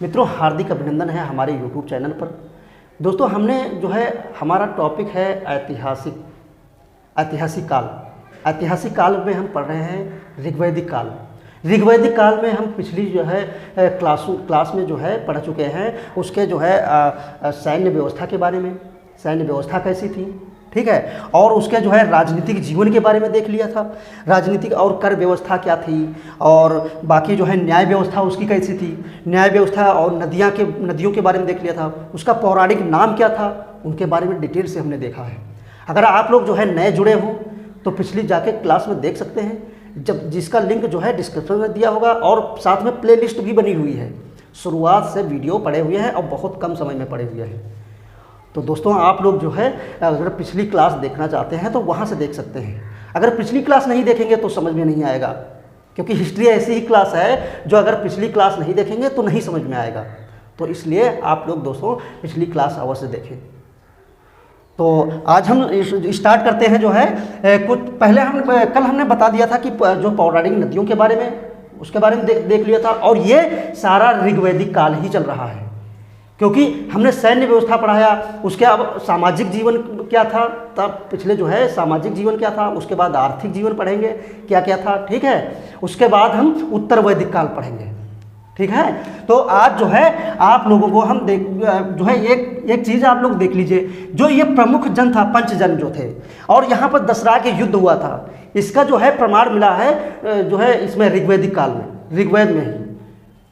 मित्रों, हार्दिक अभिनंदन है हमारे YouTube चैनल पर। दोस्तों, हमने जो है हमारा टॉपिक है ऐतिहासिक काल। ऐतिहासिक काल में हम पढ़ रहे हैं ऋग्वैदिक काल। ऋग्वैदिक काल में हम पिछली जो है क्लास में जो है पढ़ चुके हैं उसके जो है सैन्य व्यवस्था के बारे में, सैन्य व्यवस्था कैसी थी, ठीक है, और उसके जो है राजनीतिक जीवन के बारे में देख लिया था, राजनीतिक और कर व्यवस्था क्या थी, और बाकी जो है न्याय व्यवस्था उसकी कैसी थी, न्याय व्यवस्था और नदियों के बारे में देख लिया था, उसका पौराणिक नाम क्या था, उनके बारे में डिटेल से हमने देखा है। अगर आप लोग जो है नए जुड़े हो तो पिछली जाके क्लास में देख सकते हैं, जिसका लिंक जो है डिस्क्रिप्शन में दिया होगा, और साथ में प्ले लिस्ट भी बनी हुई है। शुरुआत से वीडियो पड़े हुए हैं और बहुत कम समय में पड़े हुए हैं। तो दोस्तों, आप लोग जो है अगर पिछली क्लास देखना चाहते हैं तो वहाँ से देख सकते हैं। अगर पिछली क्लास नहीं देखेंगे तो समझ में नहीं आएगा, क्योंकि हिस्ट्री ऐसी ही क्लास है जो अगर पिछली क्लास नहीं देखेंगे तो नहीं समझ में आएगा। तो इसलिए आप लोग दोस्तों पिछली क्लास अवश्य देखें। तो आज हम स्टार्ट करते हैं जो है कुछ पहले कल हमने बता दिया था कि जो पौराणिक नदियों के बारे में, उसके बारे में देख लिया था, और ये सारा ऋग्वैदिक काल ही चल रहा है, क्योंकि हमने सैन्य व्यवस्था पढ़ाया, उसके अब सामाजिक जीवन क्या था, तब पिछले जो है सामाजिक जीवन क्या था, उसके बाद आर्थिक जीवन पढ़ेंगे क्या क्या था, ठीक है, उसके बाद हम उत्तर वैदिक काल पढ़ेंगे, ठीक है। तो आज जो है आप लोगों को हम जो है एक चीज़ आप लोग देख लीजिए, जो ये प्रमुख जन था, पंचजन जो थे, और यहाँ पर दसरा के युद्ध हुआ था, इसका जो है प्रमाण मिला है जो है इसमें ऋग्वैदिक काल में, ऋग्वेद में ही,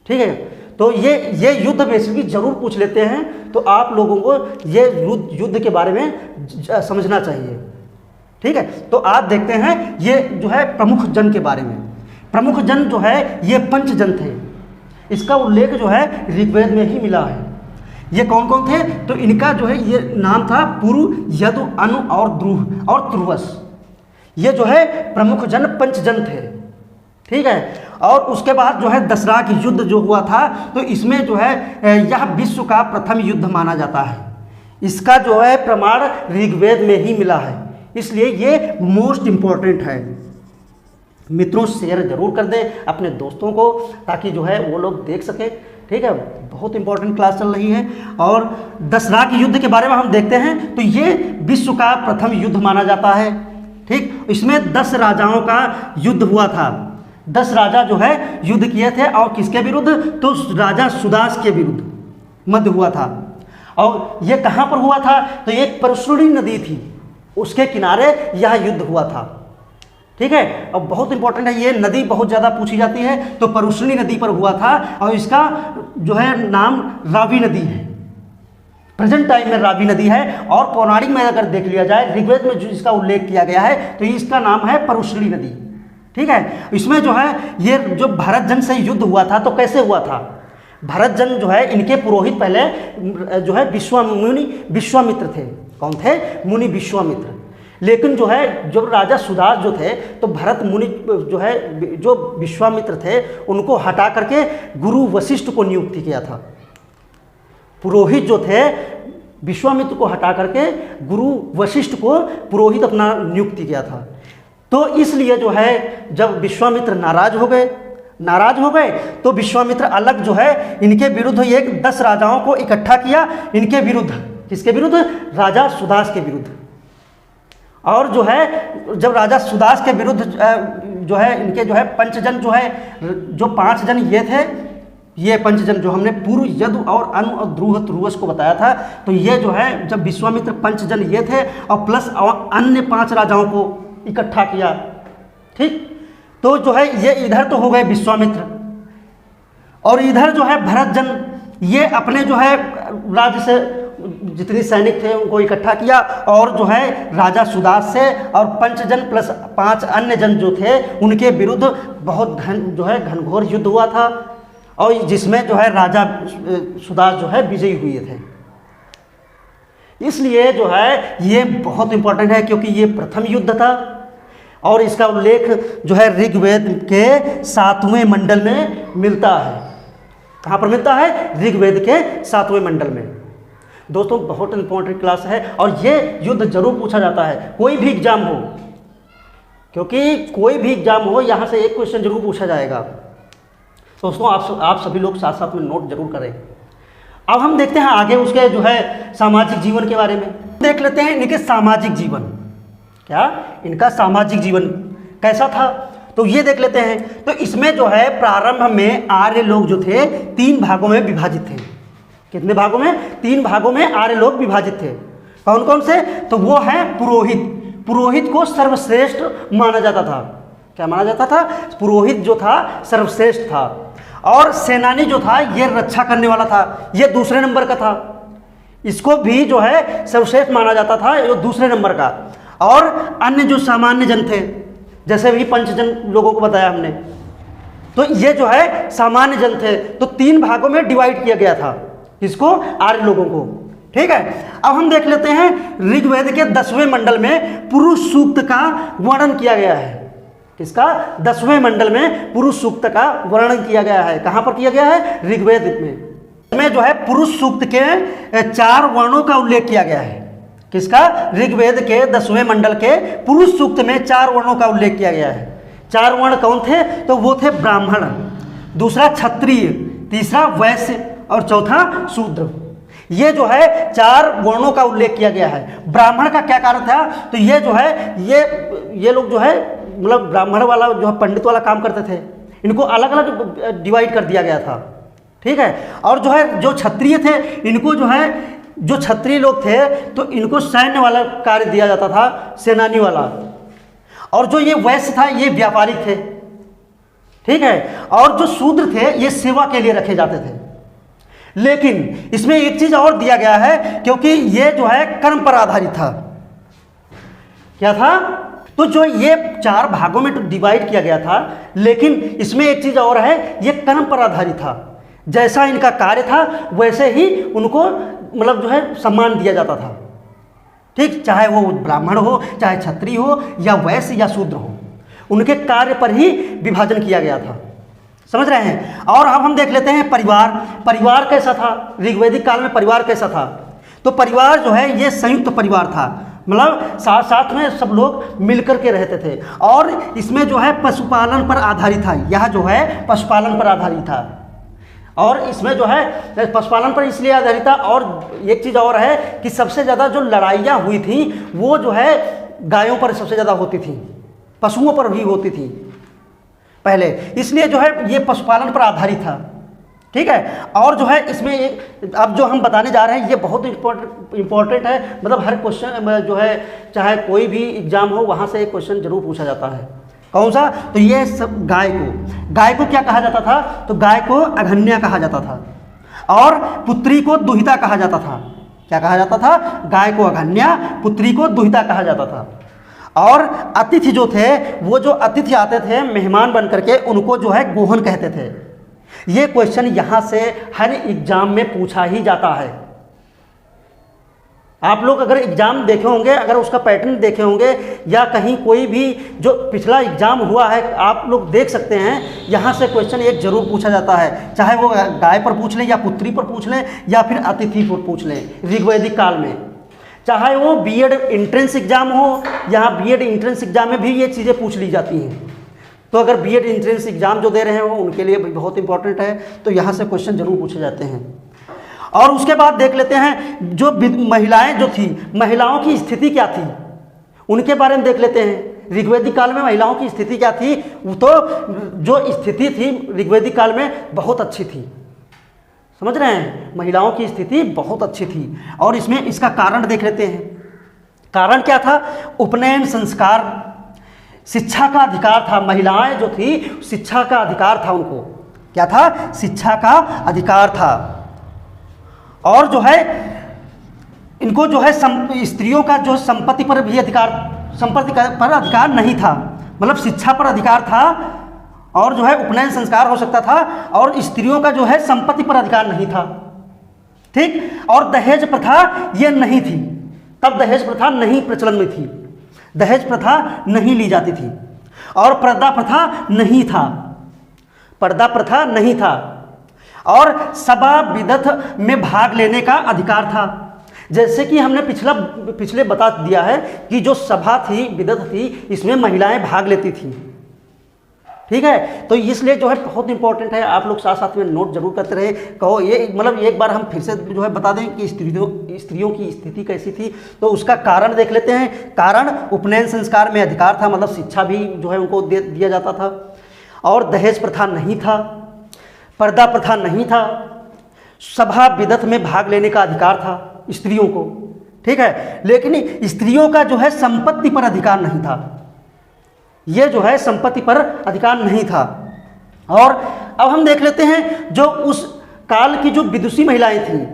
ठीक है। तो ये युद्ध बेसिकली जरूर पूछ लेते हैं, तो आप लोगों को ये युद्ध के बारे में समझना चाहिए, ठीक है। तो आज देखते हैं ये जो है प्रमुख जन के बारे में। प्रमुख जन जो है ये पंचजन थे, इसका उल्लेख जो है ऋग्वेद में ही मिला है। ये कौन कौन थे, तो इनका जो है ये नाम था पुरु, यदु, अनु और द्रुह और तुर्वस। ये जो है प्रमुख जन पंचजन थे, ठीक है। और उसके बाद जो है दसरा की युद्ध जो हुआ था, तो इसमें जो है यह विश्व का प्रथम युद्ध माना जाता है। इसका जो है प्रमाण ऋग्वेद में ही मिला है, इसलिए ये मोस्ट इम्पोर्टेंट है। मित्रों, शेयर जरूर कर दें अपने दोस्तों को, ताकि जो है वो लोग देख सकें, ठीक है। बहुत इंपॉर्टेंट क्लास चल रही है। और दसरा के युद्ध के बारे में हम देखते हैं, तो ये विश्व का प्रथम युद्ध माना जाता है, ठीक। इसमें 10 राजाओं का युद्ध हुआ था। 10 राजा जो है युद्ध किए थे, और किसके विरुद्ध, तो राजा सुदास के विरुद्ध मध्य हुआ था। और ये कहाँ पर हुआ था, तो एक परशुनी नदी थी, उसके किनारे यह युद्ध हुआ था, ठीक है। और बहुत इंपॉर्टेंट है, ये नदी बहुत ज़्यादा पूछी जाती है, तो परशुनी नदी पर हुआ था, और इसका जो है नाम रावी नदी है, प्रेजेंट टाइम में रावी नदी है। और पौराणिक में अगर देख लिया जाए, ऋग्वेद में जो इसका उल्लेख किया गया है, तो इसका नाम है परशुनी नदी, ठीक है। इसमें जो है ये जो भरत जन से युद्ध हुआ था, तो कैसे हुआ था, भरत जन जो है इनके पुरोहित पहले जो है मुनि विश्वामित्र थे। कौन थे, मुनि विश्वामित्र। लेकिन जो है जब राजा सुदास जो थे, तो भरत मुनि जो है जो विश्वामित्र थे उनको हटा करके गुरु वशिष्ठ को नियुक्ति किया था। पुरोहित जो थे विश्वामित्र को हटा करके गुरु वशिष्ठ को पुरोहित अपना नियुक्ति किया था। तो इसलिए जो है जब विश्वामित्र नाराज हो गए तो विश्वामित्र अलग जो है इनके विरुद्ध एक 10 राजाओं को इकट्ठा किया, इनके विरुद्ध, किसके विरुद्ध, राजा सुदास के विरुद्ध। और जो है जब राजा सुदास के विरुद्ध जो है इनके जो है पंचजन जो है, जो 5 जन ये थे, ये पंचजन जो हमने पूर्व, यदु और अनु और द्रुह तुर्वस को बताया था, तो ये जो है जब विश्वामित्र पंचजन ये थे, और प्लस अन्य 5 राजाओं को इकट्ठा किया, ठीक। तो जो है ये इधर तो हो गए विश्वामित्र, और इधर जो है भरत जन, ये अपने जो है राज्य से जितने सैनिक थे उनको इकट्ठा किया, और जो है राजा सुदास से और पंचजन प्लस 5 अन्य जन जो थे उनके विरुद्ध बहुत घनघोर युद्ध हुआ था, और जिसमें जो है राजा सुदास जो है विजयी हुए थे। इसलिए जो है ये बहुत इंपॉर्टेंट है, क्योंकि ये प्रथम युद्ध था, और इसका उल्लेख जो है ऋग्वेद के 7वें मंडल में मिलता है। कहाँ पर मिलता है, ऋग्वेद के 7वें मंडल में। दोस्तों, बहुत इंपॉर्टेंट क्लास है, और ये युद्ध जरूर पूछा जाता है, कोई भी एग्जाम हो, क्योंकि कोई भी एग्जाम हो यहाँ से एक क्वेश्चन जरूर पूछा जाएगा। दोस्तों आप सभी लोग साथ साथ में नोट जरूर करें। अब हम देखते हैं आगे उसके जो है सामाजिक जीवन के बारे में देख लेते हैं। इनके सामाजिक जीवन, क्या इनका सामाजिक जीवन कैसा था तो ये देख लेते हैं। तो इसमें जो है प्रारंभ में आर्य लोग जो थे 3 भागों में विभाजित थे। कितने भागों में? 3 भागों में आर्य लोग विभाजित थे। कौन कौन से? तो वो है पुरोहित। पुरोहित को सर्वश्रेष्ठ माना जाता था। क्या माना जाता था? पुरोहित जो था सर्वश्रेष्ठ था। और सेनानी जो था ये रक्षा करने वाला था, ये दूसरे नंबर का था। इसको भी जो है सर्वश्रेष्ठ माना जाता था, ये दूसरे नंबर का। और अन्य जो सामान्य जन थे, जैसे भी पंचजन लोगों को बताया हमने, तो ये जो है सामान्य जन थे। तो 3 भागों में डिवाइड किया गया था इसको, आर्य लोगों को। ठीक है, अब हम देख लेते हैं ऋग्वेद के 10वें मंडल में पुरुष सूक्त का वर्णन किया गया है। किसका? 10वें मंडल में पुरुष सूक्त का वर्णन किया गया है। कहां पर किया गया है? ऋग्वेद में जो है पुरुष सूक्त के 4 वर्णों का उल्लेख किया गया है। किसका? ऋग्वेद के 10वें मंडल के पुरुष सूक्त में 4 वर्णों का उल्लेख किया गया है। 4 वर्ण कौन थे? तो वो थे ब्राह्मण, दूसरा क्षत्रिय, तीसरा वैश्य और चौथा शूद्र। ये जो है 4 वर्णों का उल्लेख किया गया है। ब्राह्मण का क्या कारण था? तो ये जो है ये लोग जो है मतलब ब्राह्मण वाला जो है पंडित वाला काम करते थे, इनको अलग अलग डिवाइड कर दिया गया था। ठीक है, और जो है जो क्षत्रिय थे इनको जो है जो क्षत्रिय लोग थे तो इनको सैन्य वाला कार्य दिया जाता था, सेनानी वाला। और जो ये वैश्य था ये व्यापारी थे। ठीक है, और जो शूद्र थे ये सेवा के लिए रखे जाते थे। लेकिन इसमें एक चीज और दिया गया है, क्योंकि ये जो है कर्म पर आधारित था। क्या था? तो जो ये 4 भागों में तो डिवाइड किया गया था, लेकिन इसमें एक चीज और है, ये कर्म पर आधारित था। जैसा इनका कार्य था वैसे ही उनको मतलब जो है सम्मान दिया जाता था। ठीक, चाहे वो ब्राह्मण हो, चाहे क्षत्रिय हो, या वैश्य या शूद्र हो, उनके कार्य पर ही विभाजन किया गया था। समझ रहे हैं? और अब हम देख लेते हैं परिवार कैसा था ऋग्वैदिक काल में। परिवार कैसा था? तो परिवार जो है ये संयुक्त परिवार था, मतलब साथ साथ में सब लोग मिलकर के रहते थे। और इसमें जो है पशुपालन पर आधारित था। यह जो है पशुपालन पर आधारित था। और इसमें जो है पशुपालन पर इसलिए आधारित था। और एक चीज़ और है कि सबसे ज़्यादा जो लड़ाइयाँ हुई थी वो जो है गायों पर सबसे ज़्यादा होती थी, पशुओं पर भी होती थी पहले, इसलिए जो है ये पशुपालन पर आधारित था। ठीक है, और जो है इसमें एक अब जो हम बताने जा रहे हैं ये बहुत इम्पोर्टेंट है। मतलब हर क्वेश्चन जो है चाहे कोई भी एग्जाम हो वहाँ से एक क्वेश्चन जरूर पूछा जाता है। कौन सा? तो ये सब गाय को क्या कहा जाता था? तो गाय को अघन्या कहा जाता था, और पुत्री को दुहिता कहा जाता था। क्या कहा जाता था? गाय को अघन्या, पुत्री को दुहिता कहा जाता था। और अतिथि जो थे, वो जो अतिथि आते थे मेहमान बन करके, उनको जो है गोहन कहते थे। ये क्वेश्चन यहाँ से हर एग्जाम में पूछा ही जाता है। आप लोग अगर एग्जाम देखे होंगे, अगर उसका पैटर्न देखे होंगे, या कहीं कोई भी जो पिछला एग्जाम हुआ है आप लोग देख सकते हैं, यहाँ से क्वेश्चन एक जरूर पूछा जाता है। चाहे वो गाय पर पूछ लें, या पुत्री पर पूछ लें, या फिर अतिथि पर पूछ लें ऋग्वैदिक काल में। चाहे वो बीएड एंट्रेंस एग्जाम हो, यहाँ बीएड एंट्रेंस एग्जाम में भी ये चीज़ें पूछ ली जाती हैं। तो अगर बीएड एंट्रेंस एग्जाम जो दे रहे हैं वो उनके लिए भी बहुत इंपॉर्टेंट है, तो यहाँ से क्वेश्चन जरूर पूछे जाते हैं। और उसके बाद देख लेते हैं जो महिलाएं जो थी, महिलाओं की स्थिति क्या थी उनके बारे में देख लेते हैं। ऋग्वैदिक काल में महिलाओं की स्थिति क्या थी? तो जो स्थिति थी ऋग्वैदिक काल में बहुत अच्छी थी। समझ रहे हैं? महिलाओं की स्थिति बहुत अच्छी थी। और इसमें इसका कारण देख लेते हैं। कारण क्या था? उपनयन संस्कार, शिक्षा का अधिकार था। महिलाएं जो थी शिक्षा का अधिकार था उनको। क्या था? शिक्षा का अधिकार था। और जो है इनको जो है स्त्रियों का जो संपत्ति पर भी अधिकार, संपत्ति पर अधिकार नहीं था, मतलब शिक्षा पर अधिकार था। और जो है उपनयन संस्कार हो सकता था, और स्त्रियों का जो है संपत्ति पर अधिकार नहीं था। ठीक, और दहेज प्रथा ये नहीं थी, तब दहेज प्रथा नहीं प्रचलन में थी, दहेज प्रथा नहीं ली जाती थी। और पर्दा प्रथा नहीं था, पर्दा प्रथा नहीं था। और सभा विदथ में भाग लेने का अधिकार था। जैसे कि हमने पिछले बता दिया है कि जो सभा थी, विदथ थी, इसमें महिलाएं भाग लेती थी। ठीक है। तो इसलिए जो है बहुत इंपॉर्टेंट है, आप लोग साथ साथ में नोट जरूर करते रहे। कहो ये मतलब एक बार हम फिर से जो है बता दें कि स्त्रियों की स्थिति कैसी थी। तो उसका कारण देख लेते हैं। कारण उपनयन संस्कार में अधिकार था, मतलब शिक्षा भी जो है उनको दिया जाता था, और दहेज प्रथा नहीं था, पर्दा प्रथा नहीं था, सभा विदत में भाग लेने का अधिकार था स्त्रियों को, ठीक है। लेकिन स्त्रियों का जो है संपत्ति पर अधिकार नहीं था, ये जो है संपत्ति पर अधिकार नहीं था। और अब हम देख लेते हैं जो उस काल की जो विदुषी महिलाएं थीं,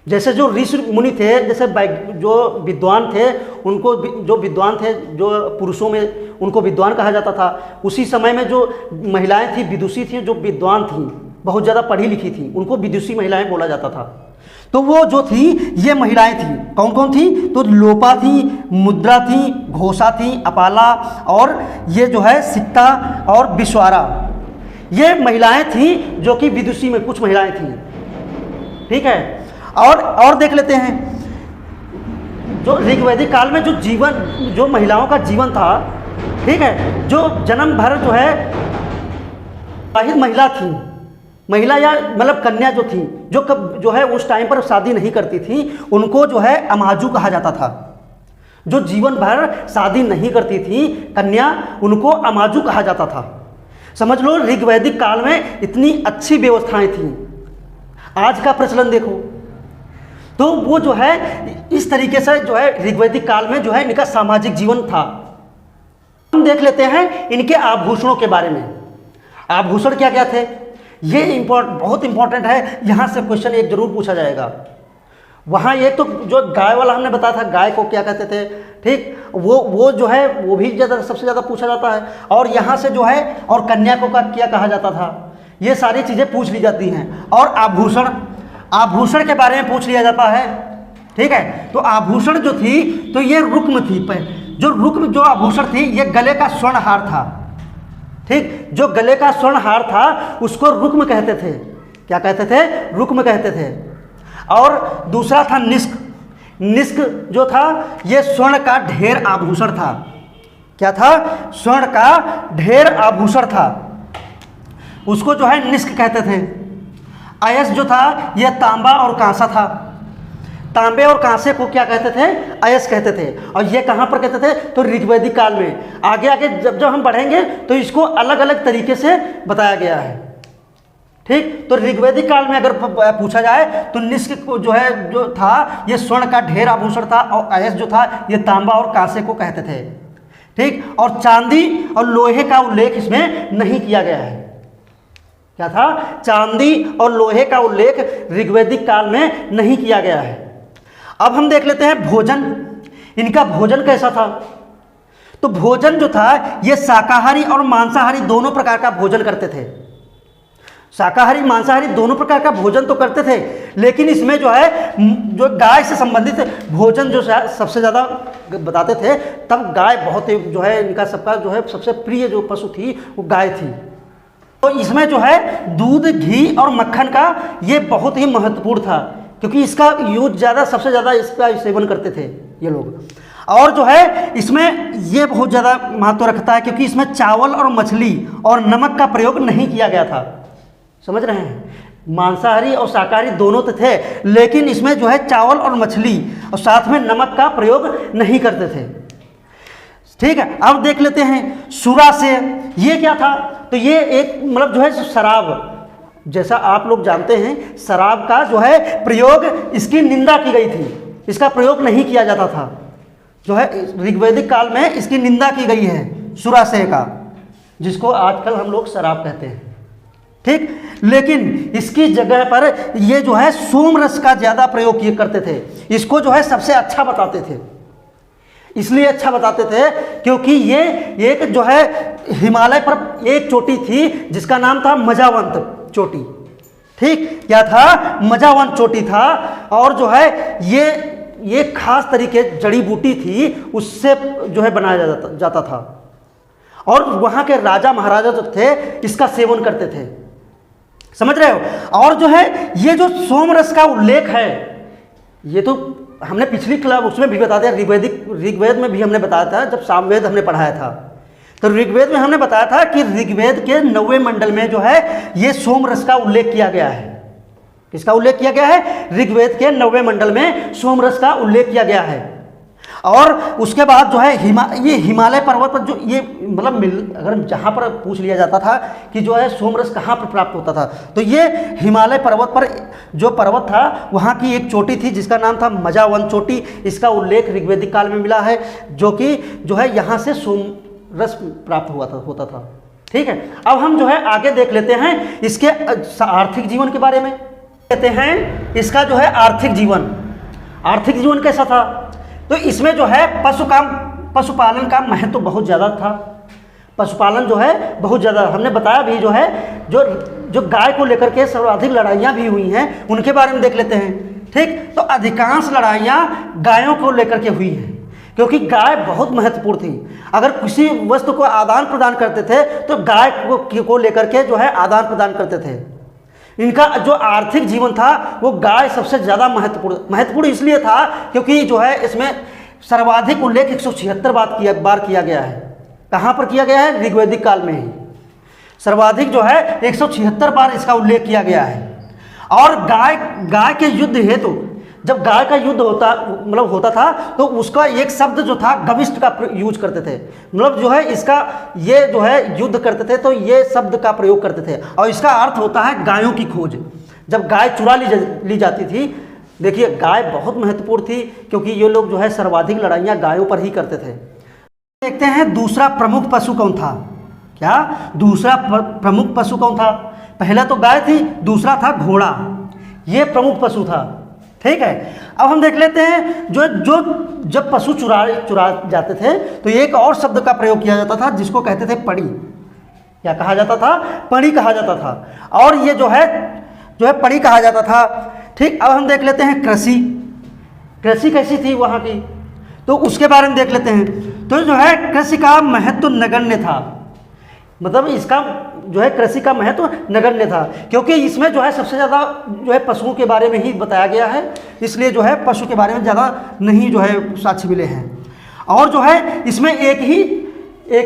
जैसे जो ऋषि मुनि थे, जैसे जो विद्वान थे, उनको जो विद्वान थे, जो पुरुषों में उनको विद्वान कहा जाता था। उसी समय में जो महिलाएं थी विदुषी थी, जो विद्वान थी, बहुत ज़्यादा पढ़ी लिखी थी, उनको विदुषी महिलाएं बोला जाता था। तो वो जो थी ये महिलाएं थी, कौन कौन थी? तो लोपा थी, मुद्रा थी, घोषा थी, अपाला, और ये जो है सिक्ता और विश्वारा, ये महिलाएं थी जो कि विदुषी में कुछ महिलाएं थी, ठीक है। और देख लेते हैं जो ऋग्वैदिक काल में जो जीवन, जो महिलाओं का जीवन था, ठीक है, जो जन्म भर जो है विवाहित महिला थी, महिला या मतलब कन्या जो थी, जो है उस टाइम पर शादी नहीं करती थी, उनको जो है अमाजू कहा जाता था। जो जीवन भर शादी नहीं करती थी कन्या, उनको अमाजू कहा जाता था। समझ लो ऋग्वैदिक काल में इतनी अच्छी व्यवस्थाएं थी। आज का प्रचलन देखो, तो वो जो है इस तरीके से जो है ऋग्वैदिक काल में जो है इनका सामाजिक जीवन था। हम देख लेते हैं इनके आभूषणों के बारे में। आभूषण क्या क्या थे, ये बहुत इंपॉर्टेंट है, यहाँ से क्वेश्चन एक जरूर पूछा जाएगा। वहाँ ये तो जो गाय वाला हमने बताया था, गाय को क्या कहते थे, ठीक, वो जो है वो भी सबसे ज़्यादा पूछा जाता है। और यहाँ से जो है और कन्या को का क्या कहा जाता था, ये सारी चीज़ें पूछ ली जाती हैं। और आभूषण के बारे में पूछ लिया जाता है, ठीक है। तो आभूषण जो थी तो ये रुक्म थी, जो आभूषण थी ये गले का स्वर्ण हार था, ठीक, जो गले का स्वर्ण हार था उसको रुक्म कहते थे। क्या कहते थे? रुक्म कहते थे। और दूसरा था निष्क। निष्क जो था ये स्वर्ण का ढेर आभूषण था। क्या था? स्वर्ण का ढेर आभूषण था, उसको जो है निष्क कहते थे। अयस जो था यह तांबा और कांसा था। तांबे और कांसे को क्या कहते थे? अयस कहते थे। और ये कहाँ पर कहते थे? तो ऋग्वैदिक काल में। आगे आगे जब हम बढ़ेंगे तो इसको अलग अलग तरीके से बताया गया है, ठीक। तो ऋग्वैदिक काल में अगर पूछा जाए तो निष्क को जो है जो था ये स्वर्ण का ढेर आभूषण था, और अयस जो था ये तांबा और कांसे को कहते थे, ठीक। और चांदी और लोहे का उल्लेख इसमें नहीं किया गया है। क्या था? चांदी और लोहे का उल्लेख ऋग्वैदिक काल में नहीं किया गया है। अब हम देख लेते हैं भोजन। इनका भोजन कैसा था? तो भोजन जो था ये शाकाहारी और मांसाहारी दोनों प्रकार का भोजन करते थे। शाकाहारी मांसाहारी दोनों प्रकार का भोजन तो करते थे, लेकिन इसमें जो है जो गाय से संबंधित भोजन जो सबसे ज़्यादा बताते थे। तब गाय बहुत ही जो है इनका सबका जो है सबसे प्रिय जो पशु थी वो गाय थी। तो इसमें जो है दूध, घी और मक्खन का ये बहुत ही महत्वपूर्ण था, क्योंकि इसका यूज ज़्यादा, सबसे ज़्यादा इसका सेवन करते थे ये लोग। और जो है इसमें ये बहुत ज़्यादा महत्व रखता है, क्योंकि इसमें चावल और मछली और नमक का प्रयोग नहीं किया गया था। समझ रहे हैं? मांसाहारी और शाकाहारी दोनों तो थे, लेकिन इसमें जो है चावल और मछली और साथ में नमक का प्रयोग नहीं करते थे, ठीक है। अब देख लेते हैं सुरा से। ये क्या था? तो ये एक मतलब जो है शराब, जैसा आप लोग जानते हैं शराब का जो है प्रयोग, इसकी निंदा की गई थी, इसका प्रयोग नहीं किया जाता था। जो है ऋग्वैदिक काल में इसकी निंदा की गई है सुरासेय का, जिसको आजकल हम लोग शराब कहते हैं, ठीक। लेकिन इसकी जगह पर ये जो है सोमरस का ज़्यादा प्रयोग किए करते थे। इसको जो है सबसे अच्छा बताते थे। इसलिए अच्छा बताते थे क्योंकि ये एक जो है हिमालय पर एक चोटी थी जिसका नाम था मजावंत चोटी, ठीक। क्या था? मजावंत चोटी था। और जो है ये खास तरीके जड़ी बूटी थी, उससे जो है बनाया जाता था। और वहाँ के राजा महाराजा जो थे इसका सेवन करते थे। समझ रहे हो? और जो है ये जो सोमरस का उल्लेख है, ये तो हमने पिछली क्लास उसमें भी बता दिया, ऋग्वेद में भी हमने बताया था जब सामवेद हमने पढ़ाया था। तो ऋग्वेद में हमने बताया था कि ऋग्वेद के 9वें मंडल में जो है ये सोम रस का उल्लेख किया गया है। किसका उल्लेख किया गया है? ऋग्वेद के 9वें मंडल में सोम रस का उल्लेख किया गया है। और उसके बाद जो है ये हिमालय पर्वत पर जो ये मतलब अगर जहाँ पर पूछ लिया जाता था कि जो है सोमरस कहाँ पर प्राप्त होता था, तो ये हिमालय पर्वत पर जो पर्वत था वहाँ की एक चोटी थी जिसका नाम था मजावन चोटी। इसका उल्लेख ऋग्वेदिक काल में मिला है, जो कि जो है यहाँ से सोमरस प्राप्त होता था। ठीक है, अब हम जो है आगे देख लेते हैं इसके आर्थिक जीवन के बारे में। कहते हैं इसका जो है आर्थिक जीवन कैसा था? तो इसमें जो है पशुपालन का महत्व तो बहुत ज़्यादा था। पशुपालन जो है बहुत ज़्यादा, हमने बताया भी जो है जो गाय को लेकर के सर्वाधिक लड़ाइयाँ भी हुई हैं उनके बारे में देख लेते हैं। ठीक, तो अधिकांश लड़ाइयाँ गायों को लेकर के हुई हैं, क्योंकि गाय बहुत महत्वपूर्ण थी। अगर किसी वस्तु को आदान प्रदान करते थे तो गाय को लेकर के जो है आदान प्रदान करते थे। इनका जो आर्थिक जीवन था वो गाय सबसे ज़्यादा महत्वपूर्ण इसलिए था क्योंकि जो है इसमें सर्वाधिक उल्लेख 176 बार किया गया है। कहाँ पर किया गया है? ऋग्वैदिक काल में ही सर्वाधिक जो है 176 बार इसका उल्लेख किया गया है। और गाय के युद्ध हेतु जब गाय का युद्ध होता था तो उसका एक शब्द जो था गविष्ठ का यूज करते थे। मतलब जो है इसका ये जो है युद्ध करते थे तो ये शब्द का प्रयोग करते थे, और इसका अर्थ होता है गायों की खोज। जब गाय चुरा ली जाती थी, देखिए गाय बहुत महत्वपूर्ण थी क्योंकि ये लोग जो है सर्वाधिक लड़ाइयाँ गायों पर ही करते थे। देखते हैं दूसरा प्रमुख पशु कौन था। क्या दूसरा प्रमुख पशु कौन था? पहला तो गाय थी, दूसरा था घोड़ा। ये प्रमुख पशु था। ठीक है, अब हम देख लेते हैं जो जब पशु चुरा जाते थे तो एक और शब्द का प्रयोग किया जाता था जिसको कहते थे पड़ी। क्या कहा जाता था? पड़ी कहा जाता था। और ये जो है पड़ी कहा जाता था। ठीक, अब हम देख लेते हैं कृषि कैसी थी वहाँ की, तो उसके बारे में देख लेते हैं। तो जो है कृषि का महत्व नगण्य था। मतलब इसका जो है कृषि का महत्व नगण्य था क्योंकि इसमें जो है सबसे ज़्यादा जो है पशुओं के बारे में ही बताया गया है, इसलिए जो है पशु के बारे में ज़्यादा नहीं जो है साक्ष्य मिले हैं। और जो है इसमें एक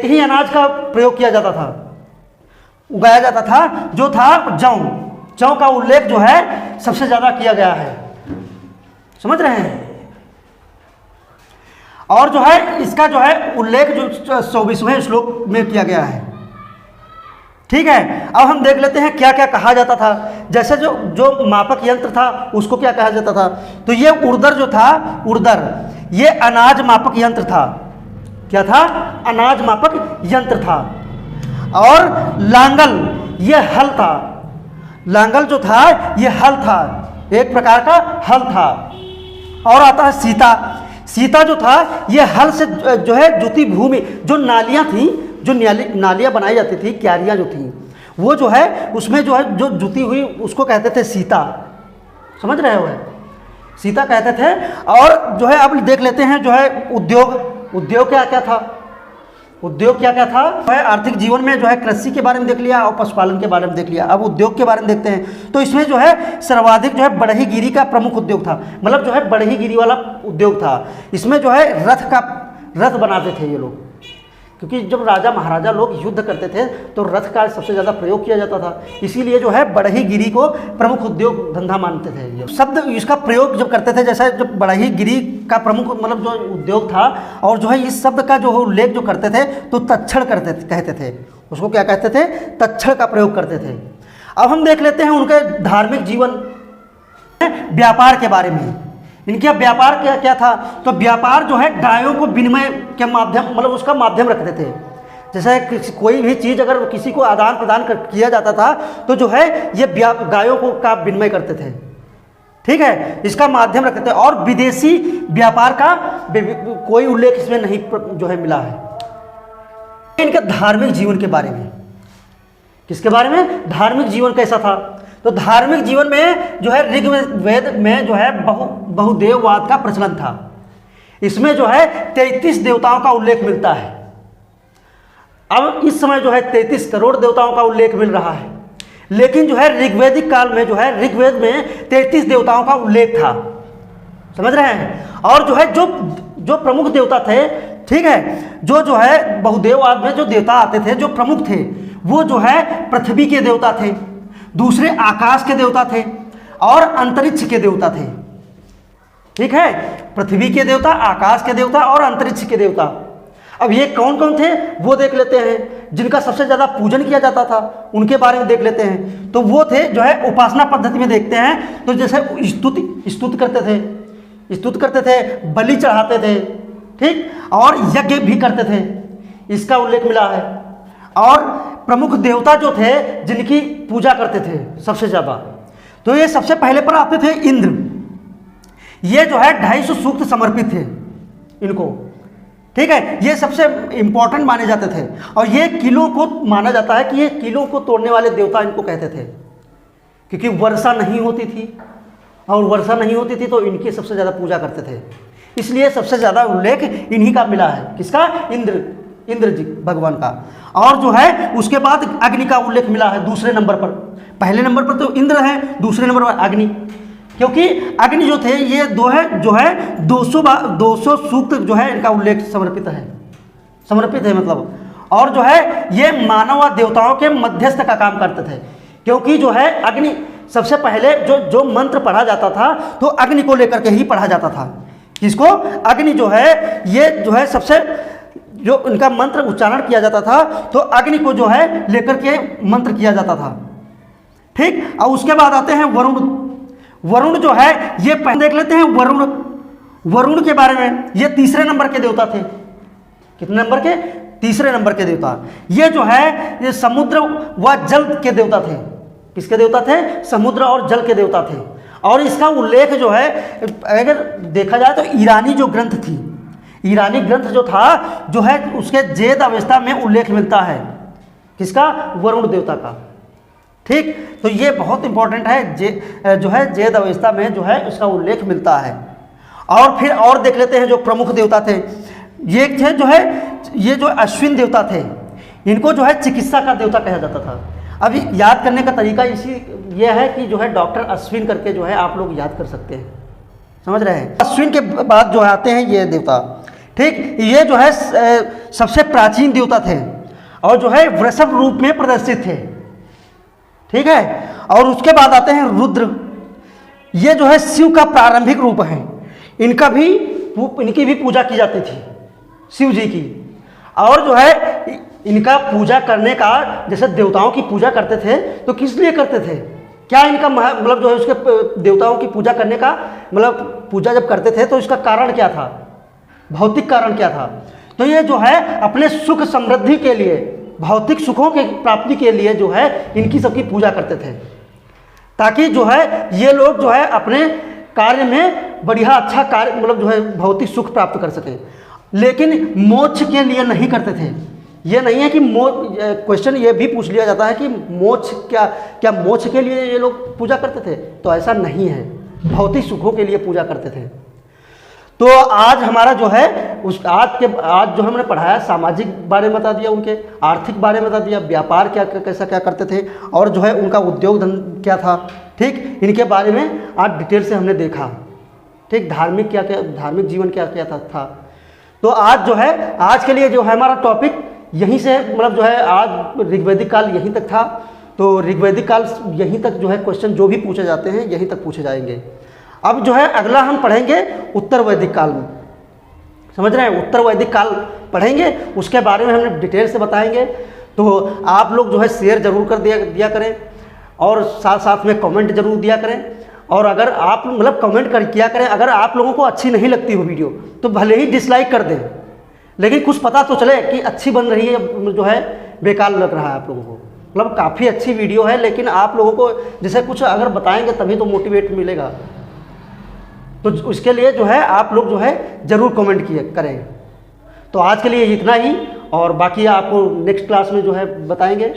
ही अनाज का प्रयोग किया जाता था, उगाया जाता था, जो था जौ का उल्लेख जो है सबसे ज़्यादा किया गया है। समझ रहे हैं? और जो है इसका जो है उल्लेख जो 24वें श्लोक में किया गया है। ठीक है, अब हम देख लेते हैं क्या क्या कहा जाता था। जैसे जो मापक यंत्र था उसको क्या कहा जाता था? तो ये उर्दर जो था, ये अनाज मापक यंत्र था। क्या था? अनाज मापक यंत्र था। और लांगल ये हल था। लांगल जो था ये हल था, एक प्रकार का हल था। और आता है सीता जो था ये हल से जो है जुती भूमि, जो नालियाँ थी, जो नालियाँ बनाई जाती थी, क्यारियाँ जो थी, वो जो है उसमें जो है जो जुती हुई उसको कहते थे सीता। समझ रहे हो? सीता कहते थे। और जो है अब देख लेते हैं जो है उद्योग क्या था। उद्योग क्या था? है आर्थिक जीवन में जो है कृषि के बारे में देख लिया और पशुपालन के बारे में देख लिया। अब उद्योग के बारे में देखते हैं। तो इसमें जो है सर्वाधिक जो है बढ़ईगिरी का प्रमुख उद्योग था। मतलब जो है बढ़ईगिरी वाला उद्योग था। इसमें जो है रथ बनाते थे ये लोग, क्योंकि जब राजा महाराजा लोग युद्ध करते थे तो रथ का सबसे ज़्यादा प्रयोग किया जाता था। इसीलिए जो है बढ़ईगिरी को प्रमुख उद्योग धंधा मानते थे। ये शब्द इसका प्रयोग जब करते थे, जैसे जब बढ़ईगिरी का प्रमुख मतलब जो उद्योग था, और जो है इस शब्द का जो उल्लेख जो करते थे तो तक्षण कहते थे। उसको क्या कहते थे? तक्षण का प्रयोग करते थे। अब हम देख लेते हैं उनके धार्मिक जीवन, व्यापार के बारे में। इनका व्यापार क्या था? तो व्यापार जो है गायों को विनिमय के माध्यम, मतलब उसका माध्यम रखते थे। जैसे कोई भी चीज़ अगर किसी को आदान प्रदान किया जाता था तो जो है ये गायों का विनिमय करते थे। ठीक है, इसका माध्यम रखते थे। और विदेशी व्यापार का कोई उल्लेख इसमें नहीं जो है मिला है। इनके धार्मिक जीवन के बारे में, किसके बारे में? धार्मिक जीवन कैसा था? तो धार्मिक जीवन में जो है ऋग्वेद में जो है बहुदेववाद का प्रचलन था। इसमें जो है 33 देवताओं का उल्लेख मिलता है। अब इस समय जो है 33 करोड़ देवताओं का उल्लेख मिल रहा है, लेकिन जो है ऋग्वेदिक काल में जो है ऋग्वेद में 33 देवताओं का उल्लेख था। समझ रहे हैं? और जो है जो प्रमुख देवता थे ठीक है, जो है बहुदेववाद में जो देवता आते थे, जो प्रमुख थे, वो जो है पृथ्वी के देवता थे, दूसरे आकाश के देवता थे और अंतरिक्ष के देवता थे। ठीक है, पृथ्वी के देवता, आकाश के देवता और अंतरिक्ष के देवता। अब ये कौन कौन थे वो देख लेते हैं। जिनका सबसे ज़्यादा पूजन किया जाता था उनके बारे में देख लेते हैं। तो वो थे जो है उपासना पद्धति में देखते हैं, तो जैसे स्तुति करते थे, बलि चढ़ाते थे, ठीक, और यज्ञ भी करते थे, इसका उल्लेख मिला है। और प्रमुख देवता जो थे जिनकी पूजा करते थे सबसे ज़्यादा, तो ये सबसे पहले पर आते थे इंद्र। ये जो है 250 सूक्त समर्पित थे इनको, ठीक है, ये सबसे इंपॉर्टेंट माने जाते थे। और ये किलों को माना जाता है कि ये किलों को तोड़ने वाले देवता इनको कहते थे, क्योंकि वर्षा नहीं होती थी, और वर्षा नहीं होती थी तो इनकी सबसे ज़्यादा पूजा करते थे, इसलिए सबसे ज़्यादा उल्लेख इन्हीं का मिला है। किसका? इंद्र जी भगवान का। और जो है उसके बाद अग्नि का उल्लेख मिला है दूसरे नंबर पर। पहले नंबर पर तो इंद्र है, दूसरे नंबर पर अग्नि, क्योंकि अग्नि जो थे ये जो है 200 सूक्त जो है इनका उल्लेख समर्पित है मतलब। और जो है ये मानव व देवताओं के मध्यस्थ का काम करते थे, क्योंकि जो है अग्नि सबसे पहले जो मंत्र पढ़ा जाता था तो अग्नि को लेकर के ही पढ़ा जाता था। किसको? अग्नि जो है ये जो है सबसे जो इनका मंत्र उच्चारण किया जाता था तो अग्नि को जो है लेकर के मंत्र किया जाता था, ठीक। और उसके बाद आते हैं वरुण जो है ये पहले देख लेते हैं। वरुण के बारे में, ये तीसरे नंबर के देवता थे। कितने नंबर के? तीसरे नंबर के देवता। ये जो है ये समुद्र व जल के देवता थे। किसके देवता थे? समुद्र और जल के देवता थे। और इसका उल्लेख जो है अगर देखा जाए तो ईरानी जो ग्रंथ थी, ईरानी ग्रंथ जो था जो है उसके जेद अवस्था में उल्लेख मिलता है। किसका? वरुण देवता का, ठीक। तो ये बहुत इंपॉर्टेंट है, जो है जेद अवस्था में जो है उसका उल्लेख मिलता है। और फिर और देख लेते हैं जो प्रमुख देवता थे। ये थे जो है ये जो अश्विन देवता थे, इनको जो है चिकित्सा का देवता कहा जाता था। अभी याद करने का तरीका ये है कि जो है डॉक्टर अश्विन करके जो है आप लोग याद कर सकते हैं, समझ रहे हैं। अश्विन के बाद जो आते हैं ये देवता, ठीक। ये जो है सबसे प्राचीन देवता थे और जो है वृषभ रूप में प्रदर्शित थे, ठीक है। और उसके बाद आते हैं रुद्र। ये जो है शिव का प्रारंभिक रूप है। इनकी भी पूजा की जाती थी, शिव जी की। और जो है इनका पूजा करने का, जैसे देवताओं की पूजा करते थे तो किस लिए करते थे? क्या इनका मतलब जो है उसके देवताओं की पूजा करने का मतलब पूजा जब करते थे तो इसका कारण क्या था? भौतिक कारण क्या था? तो ये जो है अपने सुख समृद्धि के लिए, भौतिक सुखों की प्राप्ति के लिए जो है इनकी सबकी पूजा करते थे, ताकि जो है ये लोग जो है अपने कार्य में बढ़िया अच्छा कार्य मतलब जो है भौतिक सुख प्राप्त कर सके। लेकिन मोक्ष के लिए नहीं करते थे। ये नहीं है कि क्वेश्चन ये भी पूछ लिया जाता है कि मोक्ष क्या मोक्ष के लिए ये लोग पूजा करते थे? तो ऐसा नहीं है, भौतिक सुखों के लिए पूजा करते थे। तो आज हमारा जो है आज जो हमने पढ़ाया, सामाजिक बारे में बता दिया, उनके आर्थिक बारे में बता दिया, व्यापार कैसा क्या करते थे और जो है उनका उद्योग धंधा क्या था, ठीक। इनके बारे में आज डिटेल से हमने देखा, ठीक। धार्मिक धार्मिक जीवन क्या क्या था। तो आज जो है आज के लिए जो है हमारा टॉपिक यहीं से मतलब जो है आज ऋग्वैदिक काल यहीं तक था। तो ऋग्वैदिक काल यहीं तक जो है क्वेश्चन जो भी पूछे जाते हैं यहीं तक पूछे जाएंगे। अब जो है अगला हम पढ़ेंगे उत्तर वैदिक काल में, समझ रहे हैं? उत्तर वैदिक काल पढ़ेंगे, उसके बारे में हम डिटेल से बताएंगे। तो आप लोग जो है शेयर जरूर कर दिया करें और साथ साथ में कमेंट जरूर दिया करें। और अगर आप मतलब कमेंट किया करें, अगर आप लोगों को अच्छी नहीं लगती हो वीडियो तो भले ही डिसलाइक कर दें, लेकिन कुछ पता तो चले कि अच्छी बन रही है जो है बेकार लग रहा है आप लोगों को। मतलब काफ़ी अच्छी वीडियो है, लेकिन आप लोगों को जैसे कुछ अगर बताएंगे तभी तो मोटिवेट मिलेगा। तो उसके लिए जो है आप लोग जो है ज़रूर कमेंट करें। तो आज के लिए इतना ही, और बाकी आपको नेक्स्ट क्लास में जो है बताएंगे।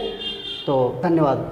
तो धन्यवाद।